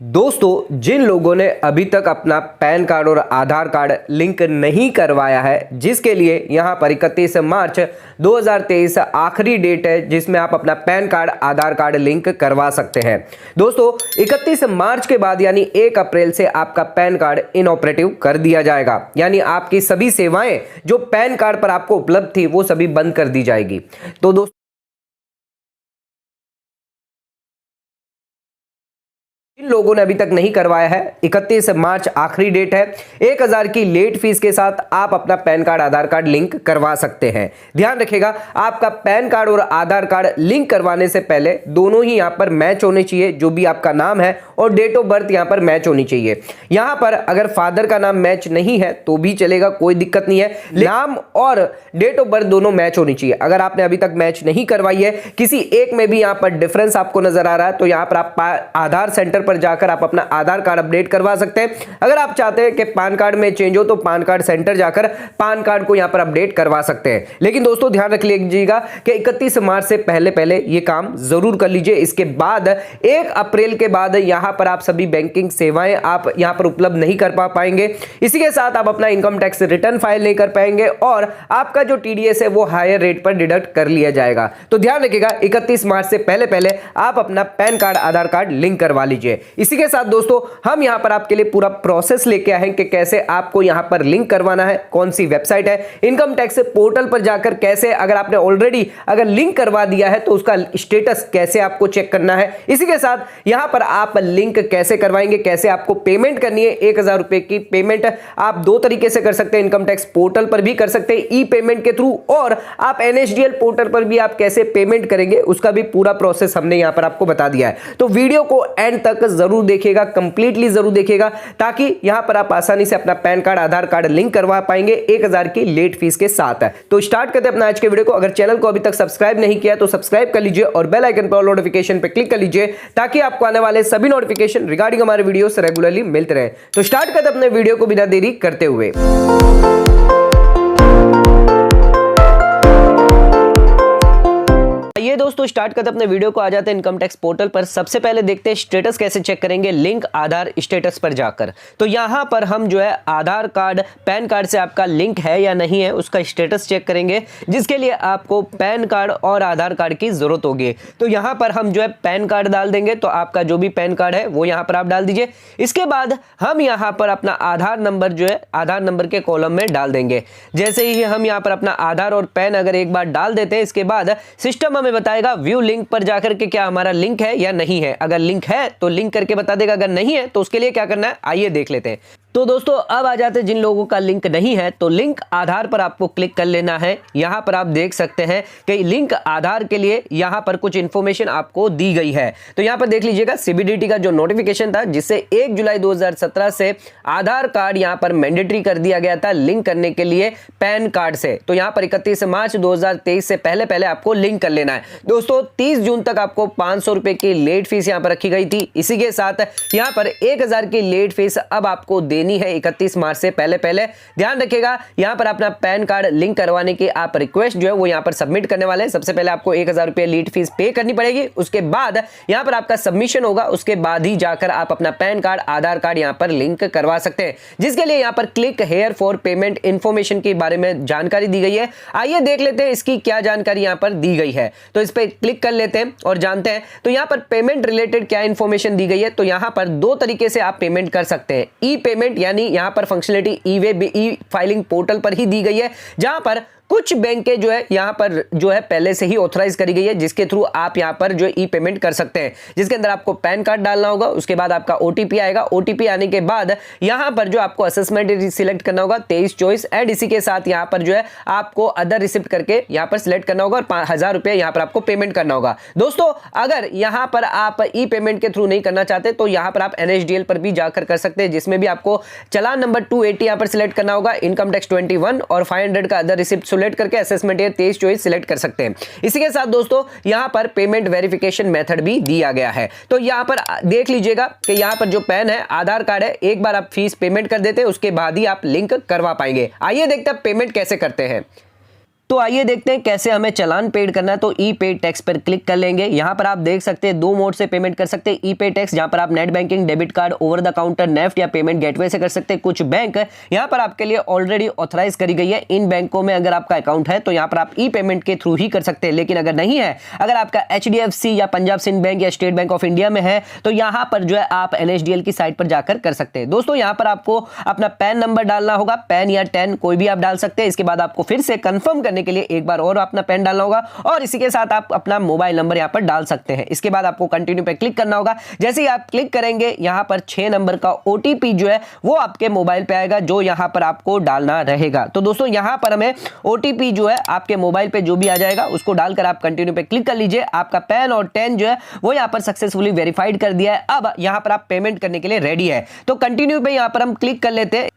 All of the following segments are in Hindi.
दोस्तों, जिन लोगों ने अभी तक अपना पैन कार्ड और आधार कार्ड लिंक नहीं करवाया है, जिसके लिए यहां पर 31 मार्च 2023 आखिरी डेट है जिसमें आप अपना पैन कार्ड आधार कार्ड लिंक करवा सकते हैं। दोस्तों, 31 मार्च के बाद यानी 1 अप्रैल से आपका पैन कार्ड इनऑपरेटिव कर दिया जाएगा, यानी आपकी सभी सेवाएं जो पैन कार्ड पर आपको उपलब्ध थी वो सभी बंद कर दी जाएगी। तो दोस्तों, जिन लोगों ने अभी तक नहीं करवाया है, 31 मार्च आखिरी डेट है। 1000 की लेट फीस के साथ आप अपना पैन कार्ड आधार कार्ड लिंक करवा सकते हैं। ध्यान रखिएगा, आपका पैन कार्ड और आधार कार्ड लिंक करवाने से पहले दोनों ही यहां पर मैच होने चाहिए। जो भी आपका नाम है और डेट ऑफ बर्थ यहां पर मैच होनी चाहिए। यहां पर अगर फादर का नाम मैच नहीं है तो भी चलेगा, कोई दिक्कत नहीं है। नाम और डेट ऑफ बर्थ दोनों मैच होनी चाहिए। अगर आपने अभी तक मैच नहीं करवाई है, किसी एक में भी यहां पर डिफरेंस आपको नजर आ रहा है, तो यहां पर आप आधार सेंटर पर जाकर आप अपना आधार कार्ड अपडेट करवा सकते हैं। अगर आप चाहते हैं कि पैन कार्ड में चेंज हो तो पैन कार्ड सेंटर जाकर पैन कार्ड को यहां पर अपडेट करवा सकते हैं। लेकिन दोस्तों, ध्यान रख लीजिएगा कि 31 मार्च से पहले यह काम जरूर कर लीजिए। इसके बाद 1 अप्रैल के बाद यहां पर आप सभी बैंकिंग सेवाएं आप यहां पर उपलब्ध नहीं कर पाएंगे। इसी के साथ आप अपना इनकम टैक्स रिटर्न फाइल नहीं कर पाएंगे और आपका जो टीडीएस है वो हायर रेट पर डिडक्ट कर लिया जाएगा। तो ध्यान रखिएगा, 31 मार्च से पहले आप अपना पैन कार्ड आधार कार्ड लिंक करवा लीजिए। इसी के साथ दोस्तों, हम यहां पर आपके लिए पूरा प्रोसेस लेके आए हैं कि कैसे आपको यहां पर लिंक करवाना है, कौन सी वेबसाइट है, इनकम टैक्स पोर्टल पर जाकर कैसे, अगर आपने ऑलरेडी अगर लिंक करवा दिया है तो उसका स्टेटस कैसे आपको चेक करना है। इसी के साथ यहां पर आप लिंक कैसे करवाएंगे, कैसे आपको पेमेंट करनी है। 1000 रुपए की पेमेंट आप 2 तरीके से कर सकते हैं। इनकम टैक्स पोर्टल पर भी कर सकते हैं ई पेमेंट के थ्रू, और आप एनएसडीएल पोर्टल पर भी आप कैसे पेमेंट करेंगे उसका भी पूरा प्रोसेस हमने यहां पर आपको बता दिया है। तो वीडियो को एंड तक जरूर देखिएगा, कंप्लीटली जरूर देखिएगा, ताकि यहां पर आप आसानी से अपना पैन कार्ड आधार कार्ड लिंक करवा पाएंगे 1000 की लेट फीस के साथ। तो स्टार्ट करते हैं अपना आज के वीडियो को। अगर चैनल को अभी तक सब्सक्राइब नहीं किया तो सब्सक्राइब कर लीजिए और बेल आइकन पर नोटिफिकेशन पर क्लिक कर लीजिए, ताकि आपको आने वाले सभी नोटिफिकेशन रिगार्डिंग हमारे वीडियो से रेगुलरली मिलते रहे। तो स्टार्ट करते हैं अपने वीडियो को बिना देरी करते हुए। ये दोस्तों, स्टार्ट करते अपने वीडियो को। आ जाते हैं इनकम टैक्स पोर्टल पर। सबसे पहले देखते हैं स्टेटस कैसे चेक करेंगे, लिंक आधार स्टेटस पर जाकर। तो यहां पर हम जो है आधार कार्ड पैन कार्ड से आपका लिंक है या नहीं है उसका स्टेटस चेक करेंगे, जिसके लिए आपको पैन कार्ड और आधार कार्ड की जरूरत होगी। तो यहां पर हम जो है पैन कार्ड डाल देंगे, तो आपका जो भी पैन कार्ड है वो यहां पर आप डाल दीजिए। इसके बाद हम यहां पर अपना आधार नंबर जो है आधार नंबर के कॉलम में डाल देंगे। जैसे ही हम यहां पर अपना आधार और पैन अगर एक बार डाल देते हैं, इसके बाद सिस्टम हमें बताएगा व्यू लिंक पर जाकर के क्या हमारा लिंक है या नहीं है। अगर लिंक है तो लिंक करके बता देगा, अगर नहीं है तो उसके लिए क्या करना है आइए देख लेते हैं। तो दोस्तों, अब आ जाते हैं जिन लोगों का लिंक नहीं है, तो लिंक आधार पर आपको क्लिक कर लेना है। यहां पर आप देख सकते हैं कि लिंक आधार के लिए यहां पर कुछ इंफॉर्मेशन आपको दी गई है। तो यहां पर देख लीजिएगा, सीबीडीटी का जो नोटिफिकेशन था जिससे 1 जुलाई 2017 से आधार कार्ड यहां पर मैंडेटरी कर दिया गया था लिंक करने के लिए पैन कार्ड से। तो यहां पर 31 मार्च 2023 से पहले आपको लिंक कर लेना है। दोस्तों, 30 जून तक आपको 500 रुपए की लेट फीस यहां पर रखी गई थी। इसी के साथ यहां पर 1000 की लेट फीस अब आपको देनी है 31 मार्च से पहले। ध्यान रखिएगा, यहां पर अपना पैन कार्ड लिंक करवाने की आप रिक्वेस्ट जो है वो यहां पर सबमिट करने वाले हैं। सबसे पहले आपको 1000 रुपए लेट फीस पे करनी पड़ेगी। उसके बाद यहां पर आपका सबमिशन होगा, उसके बाद ही जाकर आप अपना पैन कार्ड आधार कार्ड यहां पर लिंक करवा सकते हैं, जिसके लिए यहां पर click here for payment information के बारे में जानकारी दी गई है। आइए देख लेते हैं इसकी क्या जानकारी यहां पर दी गई है। तो इस पर क्लिक कर लेते हैं और जानते हैं तो यहां पर पेमेंट रिलेटेड क्या इंफॉर्मेशन दी गई है। तो यहां पर 2 तरीके से आप पेमेंट कर सकते हैं। ई पेमेंट यानी यहां पर फंक्शनलिटी ई वे ई फाइलिंग पोर्टल पर ही दी गई है, जहां पर कुछ बैंकें जो है यहां पर जो है पहले से ही ऑथराइज करी गई है, जिसके थ्रू आप यहां पर जो ई पेमेंट कर सकते हैं, जिसके अंदर आपको पैन कार्ड डालना होगा। उसके बाद आपका ओटीपी आएगा। ओटीपी आने के बाद यहां पर जो आपको असेसमेंट सिलेक्ट करना होगा 2324 एंड इसी के साथ यहां पर जो है आपको अदर रिसिप्ट करके यहां पर सिलेक्ट करना होगा और 1000 रुपए यहां पर आपको पेमेंट करना होगा। दोस्तों, अगर यहां पर आप ई पेमेंट के थ्रू नहीं करना चाहते तो यहां पर आप एनएसडीएल पर भी जाकर कर सकते हैं, जिसमें भी आपको चालान नंबर 280 यहां पर सिलेक्ट करना होगा, इनकम टैक्स 21 और 500 का अदर रिसिप्ट सिलेक्ट करके असेसमेंट 2324 सिलेक्ट कर सकते हैं। इसी के साथ दोस्तों, यहां पर पेमेंट वेरिफिकेशन मेथड भी दिया गया है। तो यहां पर देख लीजिएगा कि यहां पर जो पैन है आधार कार्ड है, एक बार आप फीस पेमेंट कर देते हैं, उसके बाद ही आप लिंक करवा पाएंगे। आइए देखते हैं पेमेंट कैसे करते हैं। तो आइए देखते हैं कैसे हमें चालान पेड करना है। तो ई पे टैक्स पर क्लिक कर लेंगे। यहां पर आप देख सकते हैं 2 मोड से पेमेंट कर सकते हैं ई पे टैक्स, जहां पर आप net banking, debit card, over the counter, NEFT या पेमेंट गेटवे से कर सकते हैं। कुछ बैंक यहां पर आपके लिए ऑलरेडी ऑथराइज करी गई है। इन बैंकों में अगर आपका अकाउंट है तो यहां पर आप ई पेमेंट के थ्रू ही कर सकते हैं, लेकिन अगर नहीं है, अगर आपका HDFC या पंजाब सिंध बैंक या स्टेट बैंक ऑफ इंडिया में है तो यहां पर जो है आप NSDL की साइट पर जाकर कर सकते हैं। दोस्तों यहां पर आपको अपना पैन नंबर डालना होगा, पैन या 10 कोई भी आप डाल सकते हैं। इसके बाद आपको फिर से कंफर्म करने के लिए एक बार और अपना पैन डालना होगा और इसी के साथ आप अपना मोबाइल नंबर यहां पर डाल सकते हैं। इसके बाद आपको कंटिन्यू पे क्लिक करना होगा। जैसे ही आप क्लिक करेंगे यहां पर 6 नंबर का OTP जो है वो आपके मोबाइल पे आएगा, जो यहां पर आपको डालना रहेगा। तो दोस्तों यहां पर हमें OTP जो है आपके मोबाइल पे जो भी आ जाएगा उसको डालकर आप कंटिन्यू पे क्लिक कर लीजिए। आपका पैन और 10 जो है वो यहां पर सक्सेसफुली वेरीफाइड कर दिया है। अब यहां पर आप पेमेंट करने के लिए रेडी है। तो कंटिन्यू पे यहां पर हम क्लिक कर लेते हैं।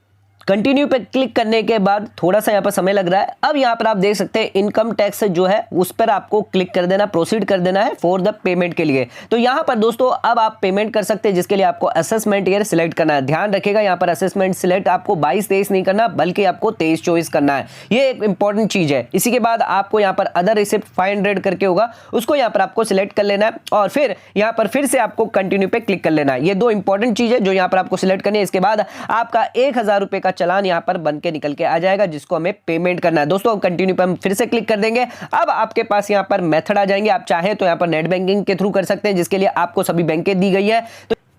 कंटिन्यू पे क्लिक करने के बाद थोड़ा सा यहाँ पर समय लग रहा है। अब यहाँ पर आप देख सकते हैं इनकम टैक्स जो है उस पर आपको क्लिक कर देना, प्रोसीड कर देना है फॉर द पेमेंट के लिए। तो यहाँ पर दोस्तों अब आप पेमेंट कर सकते हैं, जिसके लिए आपको असेसमेंट ईयर सिलेक्ट करना है। ध्यान रखिएगा यहाँ पर असेसमेंट सिलेक्ट आपको 22-23 नहीं करना, बल्कि आपको 23-24 करना है। ये एक इंपॉर्टेंट चीज है। इसी के बाद आपको यहाँ पर अदर रिसिप्ट 500 करके होगा, उसको यहाँ पर आपको सिलेक्ट कर लेना है और फिर यहाँ पर फिर से आपको कंटिन्यू पे क्लिक कर लेना है। ये 2 इंपॉर्टेंट चीज है जो यहाँ पर आपको सिलेक्ट करनी है। इसके बाद आपका 1000 रुपए का चालान यहाँ पर बन के निकल के आ जाएगा, जिसको हमें पेमेंट करना है। दोस्तों कंटिन्यू पे हम फिर से क्लिक कर देंगे। अब आपके पास यहाँ पर मेथड आ जाएंगे। आप चाहे तो यहाँ पर नेट बैंकिंग के थ्रू कर सकते हैं, जिसके लिए आपको सभी बैंकें दी गई है।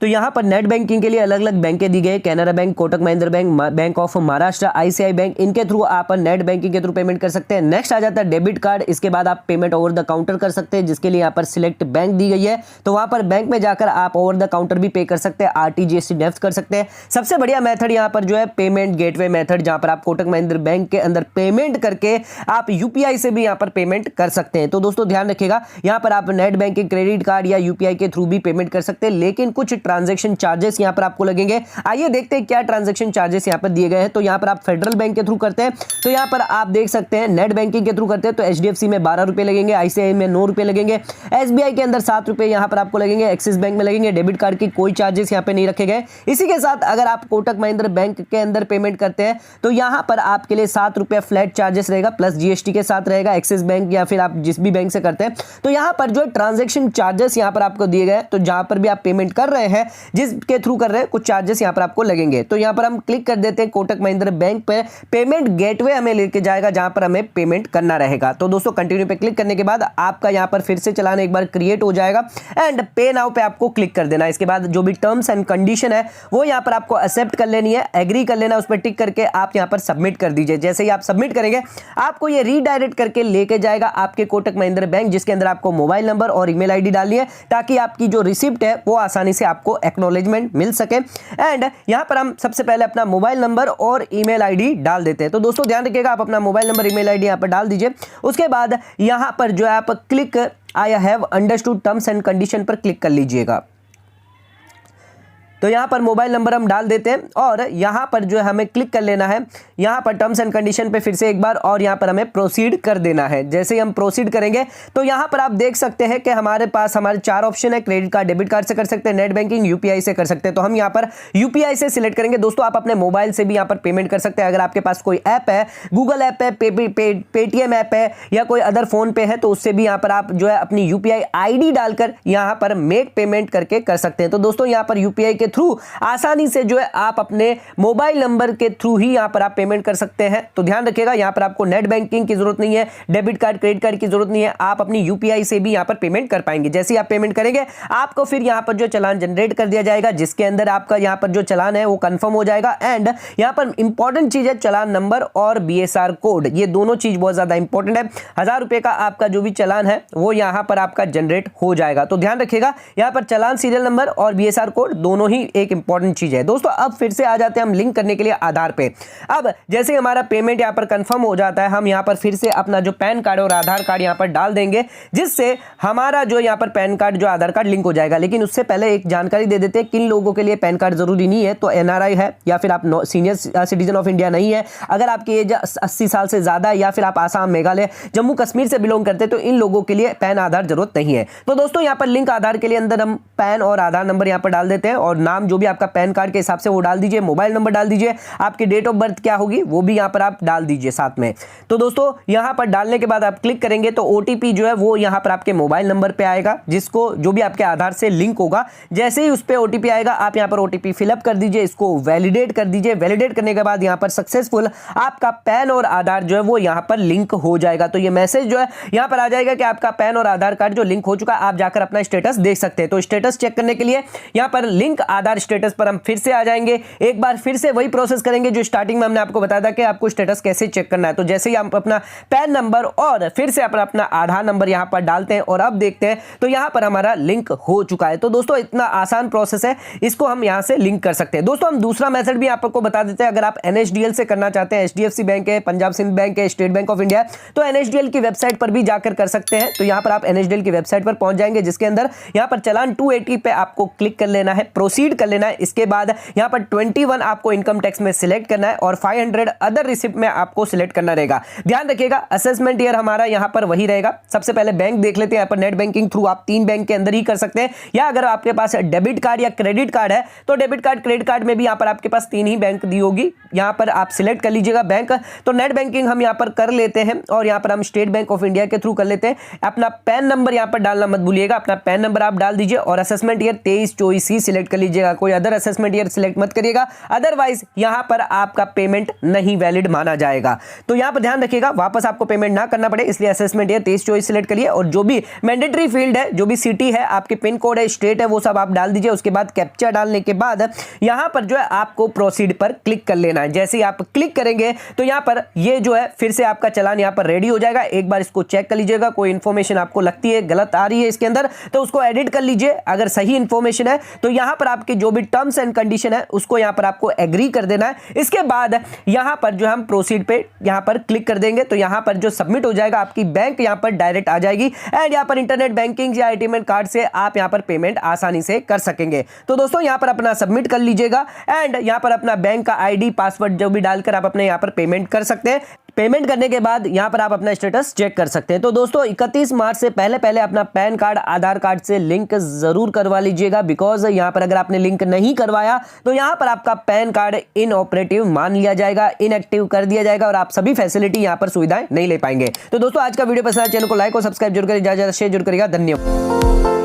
तो यहाँ पर नेट बैंकिंग के लिए अलग अलग बैंकें दी गई है। Canara bank, Kotak Mahindra bank, bank of Maharashtra, ICICI bank, इनके थ्रू आप नेट बैंकिंग के थ्रू पेमेंट कर सकते हैं। नेक्स्ट आ जाता है डेबिट कार्ड। इसके बाद आप पेमेंट ओवर द काउंटर कर सकते हैं, जिसके लिए यहाँ पर सिलेक्ट बैंक दी गई है। तो वहां पर बैंक में जाकर आप ओवर द काउंटर भी पे कर सकते हैं, RTGS नेफ्ट कर सकते हैं। सबसे बढ़िया मेथड यहाँ पर जो है पेमेंट गेटवे मेथड, जहां पर आप कोटक महिंद्रा बैंक के अंदर पेमेंट करके आप UPI से भी यहाँ पर पेमेंट कर सकते हैं। तो दोस्तों ध्यान रखिएगा, यहाँ पर आप नेट बैंकिंग, क्रेडिट कार्ड या UPI के थ्रू भी पेमेंट कर सकते हैं, लेकिन कुछ ट्रांजेक्शन चार्जेस यहां पर आपको लगेंगे। आइए देखते हैं क्या ट्रांजैक्शन चार्जेस यहां पर दिए गए हैं। तो यहां पर आप फेडरल बैंक के थ्रू करते हैं तो यहां पर आप देख सकते हैं नेट बैंकिंग के थ्रू करते हैं तो HDFC में 12 रुपए लगेंगे, ICICI में 9 रुपए लगेंगे, SBI के अंदर 7 रुपए यहां पर आपको लगेंगे, एक्सिस बैंक में लगेंगे। डेबिट कार्ड की कोई चार्जेस यहां पर नहीं रखे गए। इसी के साथ अगर आप कोटक महिंद्रा बैंक के अंदर पेमेंट करते हैं तो यहां पर आपके लिए 7 रुपए फ्लैट चार्जेस रहेगा, प्लस GST के साथ रहेगा। एक्सिस बैंक या फिर आप जिस भी बैंक से करते हैं तो यहां पर जो ट्रांजेक्शन चार्जेस यहां पर आपको दिए गए, तो जहां पर भी आप पेमेंट कर रहे हैं, जिसके थ्रू कर रहे हैं, कुछ चार्जेस यहां पर आपको लगेंगे। तो यहां पर हम क्लिक कर देते हैं कोटक महिंद्रा बैंक पे। पेमेंट गेटवे हमें लेके जाएगा जहां पर हमें पेमेंट करना रहेगा। तो दोस्तों कंटिन्यू पे क्लिक करने के बाद आपका यहां पर फिर से चालान एक बार क्रिएट हो जाएगा एंड पे नाउ पे आपको क्लिक कर देना है। इसके बाद जो भी टर्म्स एंड कंडीशन है वो यहां पर आपको एक्सेप्ट कर लेनी है, एग्री कर लेना, उस पर टिक करके आप यहां पर सबमिट कर दीजिए। जैसे ही आप सबमिट करेंगे आपको ये रीडायरेक्ट करके लेके जाएगा आपके कोटक महिंद्रा बैंक, जिसके अंदर आपको मोबाइल नंबर और ईमेल आईडी डालनी है, ताकि आपकी जो रिसिप्ट है वो आसानी से आपको एक्नॉलेजमेंट मिल सके। एंड यहां पर हम सबसे पहले अपना मोबाइल नंबर और ईमेल आईडी डाल देते हैं। तो दोस्तों ध्यान रखिएगा, आप अपना मोबाइल नंबर, ईमेल आईडी यहां पर डाल दीजिए। उसके बाद यहां पर जो है आप click I have understood terms and condition पर क्लिक कर लीजिएगा। तो यहां पर मोबाइल नंबर हम डाल देते हैं और यहां पर जो है हमें क्लिक कर लेना है यहां पर टर्म्स एंड कंडीशन पे फिर से एक बार, और यहां पर हमें प्रोसीड कर देना है। जैसे ही हम प्रोसीड करेंगे तो यहां पर आप देख सकते हैं कि हमारे पास हमारे 4 ऑप्शन है। क्रेडिट कार्ड, डेबिट कार्ड से कर सकते हैं, नेट बैंकिंग, UPI से कर सकते हैं। तो हम यहां पर UPI से सिलेक्ट करेंगे। दोस्तों आप अपने मोबाइल से भी यहां पर पेमेंट कर सकते हैं। अगर आपके पास कोई ऐप है, गूगल ऐप है, पेटीएम ऐप है या कोई अदर फोन पे है, तो उससे भी यहां पर आप जो है अपनी UPI ID डालकर यहां पर मेक पेमेंट करके कर सकते हैं। तो दोस्तों यहां पर UPI के थ्रू आसानी से जो है आप अपने मोबाइल नंबर के थ्रू ही यहां पर आप पेमेंट कर सकते हैं। तो ध्यान रखिएगा, यहां पर आपको नेट बैंकिंग की जरूरत नहीं है, डेबिट कार्ड, क्रेडिट कार्ड की जरूरत नहीं है। आप अपनी UPI से भी यहां पर पेमेंट कर पाएंगे। जैसे ही आप पेमेंट करेंगे आपको फिर यहां पर जो चालान जनरेट कर दिया जाएगा, जिसके अंदर आपका यहां पर जो चालान है वो कंफर्म हो जाएगा। एंड यहां पर इंपॉर्टेंट चीज है चालान नंबर और BSR कोड, ये दोनों चीज बहुत ज्यादा इंपॉर्टेंट है। 1000 रुपए का आपका जो भी चालान है वो यहां पर आपका जनरेट हो जाएगा। तो ध्यान रखिएगा, यहां पर चालान सीरियल नंबर और BSR कोड दोनों ही एक इंपॉर्टेंट चीज है। दोस्तों अब फिर से आ जाते हैं हम लिंक करने के लिए आधार पे। अब जैसे हमारा पेमेंट यहां पर कंफर्म हो जाता है, हम यहां पर फिर से अपना जो पैन कार्ड और आधार कार्ड यहां पर डाल देंगे, जिससे हमारा जो यहां पर पैन कार्ड जो आधार कार्ड लिंक हो जाएगा। लेकिन उससे पहले एक जानकारी दे देते हैं, किन लोगों के लिए पैन कार्ड जरूरी नहीं है। तो NRI है या फिर आप सीनियर सिटीजन ऑफ इंडिया नहीं है, अगर आपकी एज 80 साल से ज्यादा है, या फिर आप आसाम, मेघालय, जम्मू कश्मीर से बिलोंग करते हैं, तो इन लोगों के लिए पैन आधार जरूरत नहीं है। तो दोस्तों यहां पर लिंक आधार के लिए अंदर हम पैन और आधार नंबर यहां पर डाल देते हैं और नाम जो भी आपका पैन कार्ड के हिसाब से वो डाल दीजिए, मोबाइल नंबर डाल दीजिए, आपकी डेट ऑफ बर्थ क्या होगी वो भी यहाँ पर आप डाल दीजिए साथ में। तो दोस्तों यहाँ पर डालने के बाद आप क्लिक करेंगे तो ओटीपी जो है वो यहाँ पर आपके मोबाइल नंबर पे आएगा, जिसको जो भी आपके आधार से लिंक होगा। जैसे ही उस पे ओटीपी आएगा आप यहाँ पर ओटीपी फिलअप कर दीजिए, इसको वैलिडेट कर दीजिए। वैलिडेट करने के बाद यहाँ पर सक्सेसफुल आपका पैन और आधार जो है वो यहाँ पर लिंक हो जाएगा। तो ये मैसेज जो है यहाँ पर आ जाएगा कि आपका पैन और आधार कार्ड जो लिंक हो चुका है, आप जाकर अपना स्टेटस देख सकते हैं। तो स्टेटस चेक करने के लिए यहाँ पर लिंक आधार स्टेटस पर हम फिर से आ जाएंगे, एक बार फिर से वही प्रोसेस करेंगे जो स्टार्टिंग में हमने आपको बताया था कि आपको स्टेटस कैसे चेक करना है। तो जैसे ही आप अपना पैन नंबर और फिर से अपना आधार नंबर यहाँ पर डालते हैं और अब देखते हैं तो यहाँ पर हमारा लिंक हो चुका है। तो दोस्तों इतना आसान प्रोसेस है, इसको हम यहाँ से लिंक कर सकते हैं। दोस्तों हम दूसरा मेथड भी आपको बता देते हैं। अगर आप एनएसडीएल से करना चाहते हैं, एचडीएफसी बैंक है, पंजाब सिंध बैंक है, स्टेट बैंक ऑफ इंडिया, तो एनएसडीएल की वेबसाइट पर भी जाकर कर सकते हैं। तो यहाँ पर आप एनएसडीएल की वेबसाइट पर पहुंच जाएंगे, जिसके अंदर यहाँ पर चालान 280 पे आपको क्लिक कर लेना है, प्रोसीड कर लेना है। इसके बाद यहाँ पर 21 आपको इनकम टैक्स में सिलेक्ट करना है और 500 अदर रिसिप्ट में आपको सिलेक्ट करना रहेगा। ध्यान रखिएगा असेसमेंट ईयर हमारा यहाँ पर वही रहेगा। सबसे पहले बैंक देख लेते हैं। यहाँ पर नेट बैंकिंग थ्रू आप 3 बैंक के अंदर ही कर सकते हैं, या अगर आपके पास डेबिट कार्ड या क्रेडिट कार्ड है तो डेबिट कार्ड क्रेडिट कार्ड में भी यहाँ पर आपके पास 3 ही बैंक दी होगी। यहाँ पर आप सिलेक्ट कर लीजिएगा बैंक। तो नेट बैंकिंग हम यहाँ पर कर लेते हैं और यहाँ पर हम स्टेट बैंक ऑफ इंडिया के थ्रू कर लेते हैं। अपना पैन नंबर यहाँ पर डालना मत भूलिएगा, अपना पैन नंबर आप डाल दीजिए और असेसमेंट ईयर 23-24 ही सिलेक्ट कर लीजिएगा, कोई अदर असेसमेंट ईयर सिलेक्ट मत करिएगा, अदरवाइज यहाँ पर आपका पेमेंट नहीं वैलिड माना जाएगा। तो यहाँ पर ध्यान रखिएगा वापस आपको पेमेंट ना करना पड़े, इसलिए असेसमेंट ईयर 23-24 सिलेक्ट करिए और जो भी मैंडेटरी फील्ड है, जो भी सिटी है, आपके पिन कोड है, स्टेट है, वो सब आप डाल दीजिए। उसके बाद कैप्चा डालने के बाद यहाँ पर जो है आपको प्रोसीड पर क्लिक कर लेना है। जैसे ही आप क्लिक करेंगे तो यहाँ पर ये जो है फिर से आपका चालान यहाँ पर रेडी हो जाएगा। एक बार इसको चेक कर लीजिएगा, कोई इंफॉर्मेशन आपको लगती है गलत आ रही है इसके अंदर तो उसको एडिट कर लीजिए। अगर सही इंफॉर्मेशन है तो यहाँ पर आपके जो भी टर्म्स एंड कंडीशन है उसको यहाँ पर आपको एग्री कर देना है। इसके बाद यहाँ पर जो हम प्रोसीड पे यहाँ पर क्लिक कर देंगे तो यहाँ पर जो सबमिट हो जाएगा, आपकी बैंक यहाँ पर डायरेक्ट आ जाएगी एंड यहाँ पर इंटरनेट बैंकिंग या एटीएम कार्ड से आप यहाँ पर पेमेंट आसानी से कर सकेंगे। तो दोस्तों यहाँ पर अपना सबमिट कर लीजिएगा एंड यहाँ पर अपना बैंक का आईडी पासवर्ड जो भी डालकर आप अपने यहाँ पर पेमेंट कर सकते हैं। पेमेंट करने के बाद यहाँ पर आप अपना स्टेटस चेक कर सकते हैं। तो दोस्तों 31 मार्च से पहले अपना पैन कार्ड आधार कार्ड से लिंक जरूर करवा लीजिएगा, बिकॉज यहाँ पर अगर आपने लिंक नहीं करवाया तो यहाँ पर आपका पैन कार्ड इनऑपरेटिव मान लिया जाएगा, इनएक्टिव कर दिया जाएगा और आप सभी फैसिलिटी यहाँ पर सुविधाएं नहीं ले पाएंगे। तो दोस्तों आज का वीडियो पसंद आया, चैनल को लाइक और सब्सक्राइब जरूर करिए, ज्यादा शेयर जरूर करिएगा। धन्यवाद।